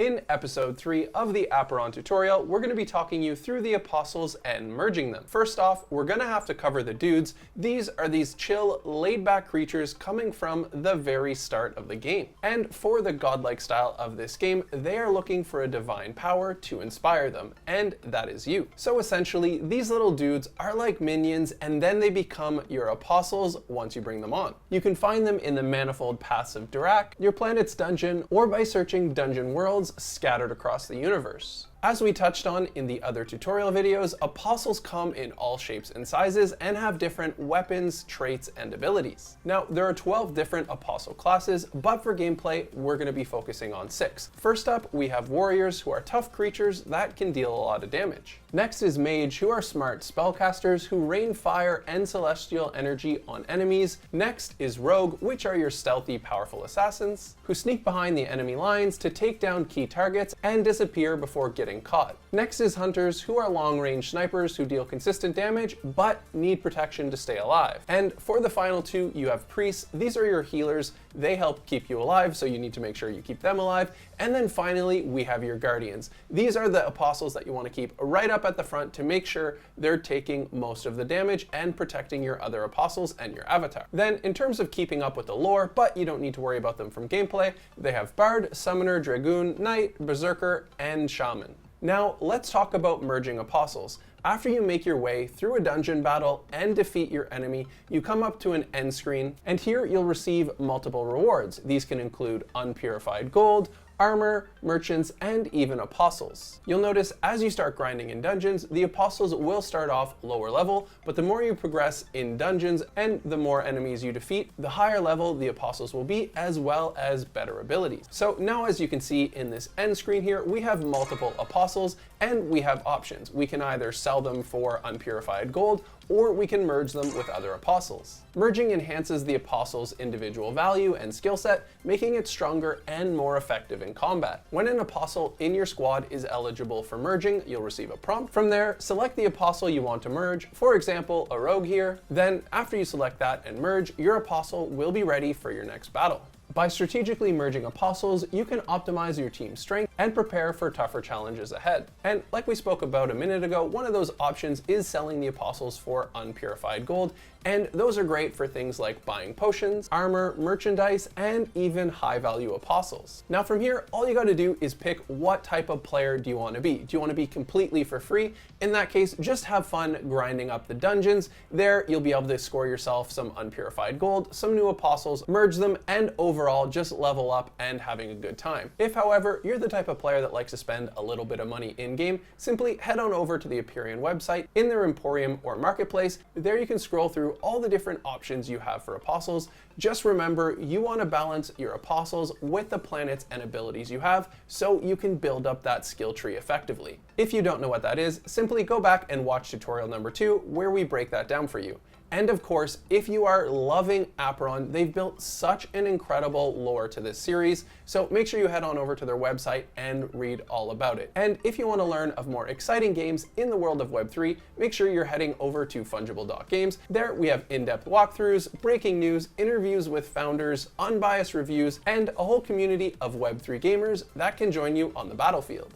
In episode 3 of the Apeiron tutorial, we're going to be talking you through the apostles and merging them. First off, we're going to have to cover the Doods. These are these chill, laid-back creatures coming from the very start of the game. And for the godlike style of this game, they are looking for a divine power to inspire them, and that is you. So essentially, these little dudes are like minions, and then they become your apostles once you bring them on. You can find them in the manifold paths of Dirac, your planet's dungeon, or by searching dungeon worlds scattered across the universe. As we touched on in the other tutorial videos, apostles come in all shapes and sizes and have different weapons, traits, and abilities. Now, there are 12 different apostle classes, but for gameplay, we're going to be focusing on 6. First up, we have warriors, who are tough creatures that can deal a lot of damage. Next is mage, who are smart spellcasters who rain fire and celestial energy on enemies. Next is rogue, which are your stealthy, powerful assassins, who sneak behind the enemy lines to take down key targets and disappear before getting caught. Next is hunters, who are long-range snipers who deal consistent damage but need protection to stay alive. And for the final two, you have priests. These are your healers. They help keep you alive, so you need to make sure you keep them alive. And then finally, we have your guardians. These are the apostles that you want to keep right up at the front to make sure they're taking most of the damage and protecting your other apostles and your avatar. Then in terms of keeping up with the lore, but you don't need to worry about them from gameplay, they have bard, summoner, dragoon, knight, berserker, and shaman. Now, let's talk about merging apostles. After you make your way through a dungeon battle and defeat your enemy, you come up to an end screen, and here you'll receive multiple rewards. These can include unpurified gold, armor, merchants, and even apostles. You'll notice as you start grinding in dungeons, the apostles will start off lower level, but the more you progress in dungeons and the more enemies you defeat, the higher level the apostles will be, as well as better abilities. So now, as you can see in this end screen here, we have multiple apostles and we have options. We can either sell them for unpurified gold, or we can merge them with other apostles. Merging enhances the apostle's individual value and skill set, making it stronger and more effective in combat. When an apostle in your squad is eligible for merging, you'll receive a prompt. From there, select the apostle you want to merge, for example, a rogue here. Then, after you select that and merge, your apostle will be ready for your next battle. By strategically merging apostles, you can optimize your team's strength and prepare for tougher challenges ahead. And like we spoke about a minute ago, one of those options is selling the apostles for unpurified gold, and those are great for things like buying potions, armor, merchandise, and even high-value apostles. Now from here, all you gotta do is pick what type of player do you want to be. Do you want to be completely for free? In that case, just have fun grinding up the dungeons. There, you'll be able to score yourself some unpurified gold, some new apostles, merge them, and overall just level up and having a good time. If, however, you're the type of player that likes to spend a little bit of money in-game, simply head on over to the Apeiron website in their Emporium or Marketplace. There you can scroll through all the different options you have for apostles. Just remember, you want to balance your apostles with the planets and abilities you have so you can build up that skill tree effectively. If you don't know what that is, simply go back and watch tutorial number 2 where we break that down for you. And of course, if you are loving Apeiron, they've built such an incredible lore to this series, so make sure you head on over to their website and read all about it. And if you want to learn of more exciting games in the world of Web3, make sure you're heading over to Funjible Games. There we have in-depth walkthroughs, breaking news, interviews with founders, unbiased reviews, and a whole community of Web3 gamers that can join you on the battlefield.